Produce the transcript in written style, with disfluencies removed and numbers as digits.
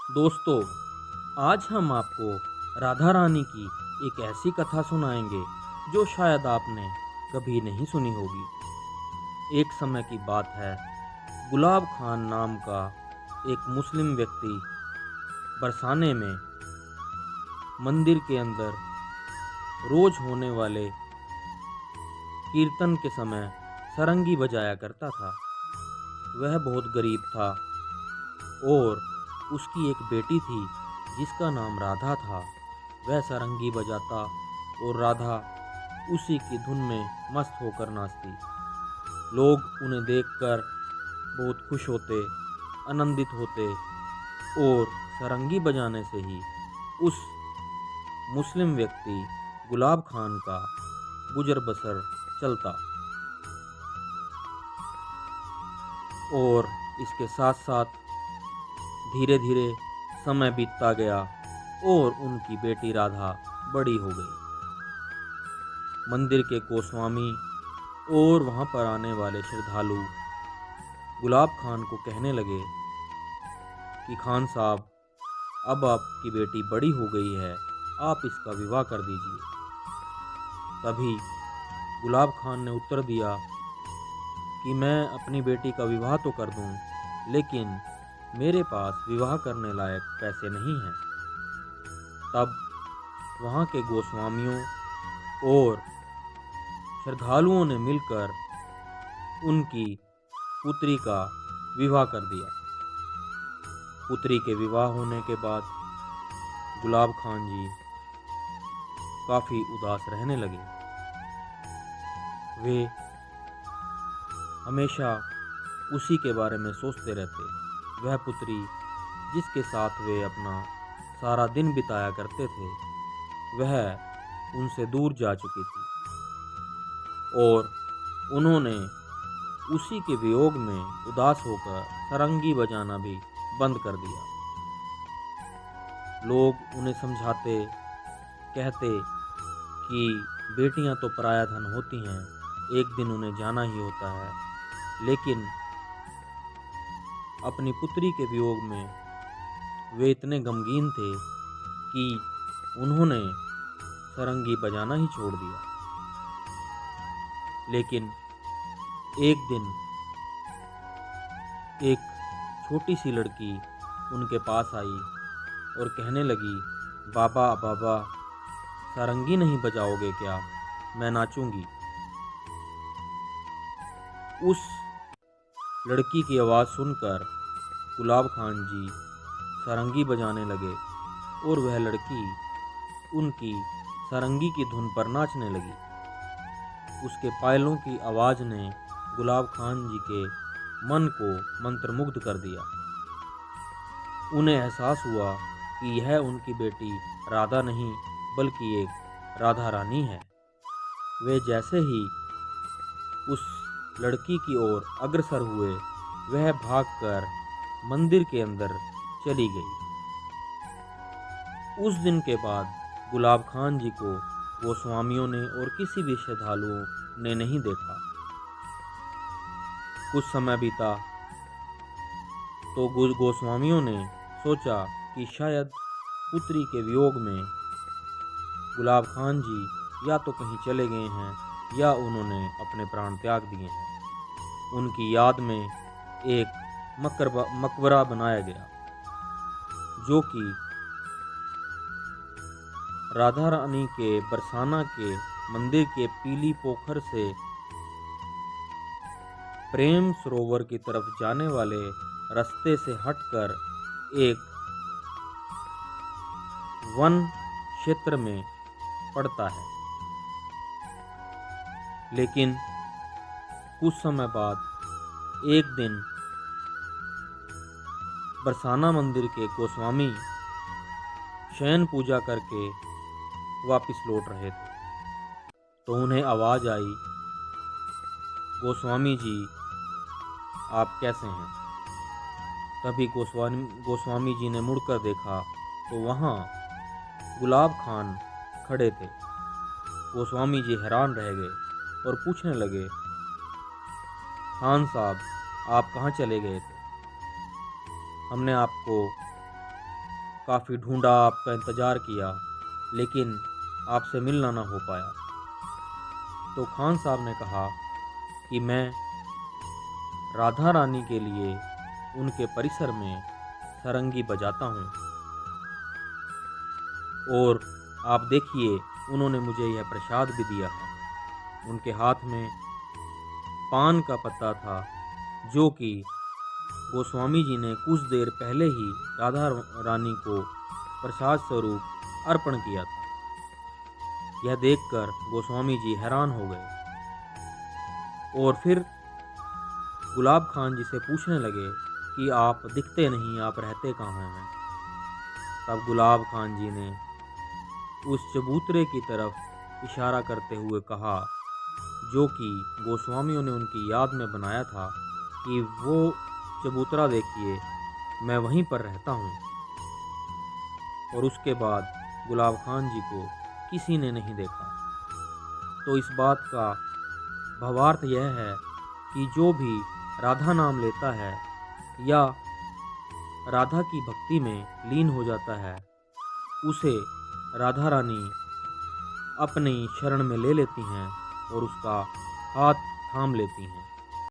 दोस्तों, आज हम आपको राधा रानी की एक ऐसी कथा सुनाएंगे जो शायद आपने कभी नहीं सुनी होगी। एक समय की बात है, गुलाब खान नाम का एक मुस्लिम व्यक्ति बरसाने में मंदिर के अंदर रोज होने वाले कीर्तन के समय सारंगी बजाया करता था। वह बहुत गरीब था और उसकी एक बेटी थी जिसका नाम राधा था। वह सारंगी बजाता और राधा उसी की धुन में मस्त होकर नाचती। लोग उन्हें देखकर बहुत खुश होते, आनंदित होते और सारंगी बजाने से ही उस मुस्लिम व्यक्ति गुलाब खान का गुजर बसर चलता। और इसके साथ साथ धीरे धीरे समय बीतता गया और उनकी बेटी राधा बड़ी हो गई। मंदिर के गोस्वामी और वहां पर आने वाले श्रद्धालु गुलाब खान को कहने लगे कि खान साहब, अब आपकी बेटी बड़ी हो गई है, आप इसका विवाह कर दीजिए। तभी गुलाब खान ने उत्तर दिया कि मैं अपनी बेटी का विवाह तो कर दूं, लेकिन मेरे पास विवाह करने लायक पैसे नहीं हैं। तब वहाँ के गोस्वामियों और श्रद्धालुओं ने मिलकर उनकी पुत्री का विवाह कर दिया। पुत्री के विवाह होने के बाद गुलाब खान जी काफ़ी उदास रहने लगे। वे हमेशा उसी के बारे में सोचते रहते। वह पुत्री जिसके साथ वे अपना सारा दिन बिताया करते थे, वह उनसे दूर जा चुकी थी और उन्होंने उसी के वियोग में उदास होकर सारंगी बजाना भी बंद कर दिया। लोग उन्हें समझाते, कहते कि बेटियां तो पराया धन होती हैं, एक दिन उन्हें जाना ही होता है। लेकिन अपनी पुत्री के वियोग में वे इतने गमगीन थे कि उन्होंने सारंगी बजाना ही छोड़ दिया। लेकिन एक दिन एक छोटी सी लड़की उनके पास आई और कहने लगी, बाबा बाबा, सारंगी नहीं बजाओगे क्या? मैं नाचूंगी। उस लड़की की आवाज़ सुनकर गुलाब खान जी सारंगी बजाने लगे और वह लड़की उनकी सारंगी की धुन पर नाचने लगी। उसके पायलों की आवाज़ ने गुलाब खान जी के मन को मंत्रमुग्ध कर दिया। उन्हें एहसास हुआ कि यह उनकी बेटी राधा नहीं बल्कि एक राधा रानी है। वे जैसे ही उस लड़की की ओर अग्रसर हुए, वह भागकर मंदिर के अंदर चली गई। उस दिन के बाद गुलाब खान जी को गोस्वामियों ने और किसी भी श्रद्धालुओं ने नहीं देखा। कुछ समय बीता तो गोस्वामियों ने सोचा कि शायद पुत्री के वियोग में गुलाब खान जी या तो कहीं चले गए हैं या उन्होंने अपने प्राण त्याग दिए हैं। उनकी याद में एक मकबरा बनाया गया, जो कि राधा रानी के बरसाना के मंदिर के पीली पोखर से प्रेम सरोवर की तरफ जाने वाले रास्ते से हटकर एक वन क्षेत्र में पड़ता है। लेकिन कुछ समय बाद एक दिन बरसाना मंदिर के गोस्वामी शयन पूजा करके वापस लौट रहे थे, तो उन्हें आवाज़ आई, गोस्वामी जी, आप कैसे हैं? तभी गोस्वामी जी ने मुड़कर देखा तो वहाँ गुलाब खान खड़े थे। गोस्वामी जी हैरान रह गए और पूछने लगे, खान साहब, आप कहाँ चले गए थे? हमने आपको काफ़ी ढूंढा, आपका इंतज़ार किया, लेकिन आपसे मिलना ना हो पाया। तो खान साहब ने कहा कि मैं राधा रानी के लिए उनके परिसर में सारंगी बजाता हूँ, और आप देखिए उन्होंने मुझे यह प्रसाद भी दिया है। उनके हाथ में पान का पत्ता था, जो कि गोस्वामी जी ने कुछ देर पहले ही राधा रानी को प्रसाद स्वरूप अर्पण किया था। यह देखकर गोस्वामी जी हैरान हो गए और फिर गुलाब खान जी से पूछने लगे कि आप दिखते नहीं, आप रहते कहाँ हैं। तब गुलाब खान जी ने उस चबूतरे की तरफ इशारा करते हुए कहा, जो कि गोस्वामियों ने उनकी याद में बनाया था, कि वो चबूतरा देखिए, मैं वहीं पर रहता हूँ। और उसके बाद गुलाब खान जी को किसी ने नहीं देखा। तो इस बात का भावार्थ यह है कि जो भी राधा नाम लेता है या राधा की भक्ति में लीन हो जाता है, उसे राधा रानी अपनी शरण में ले लेती हैं और उसका हाथ थाम लेती हैं।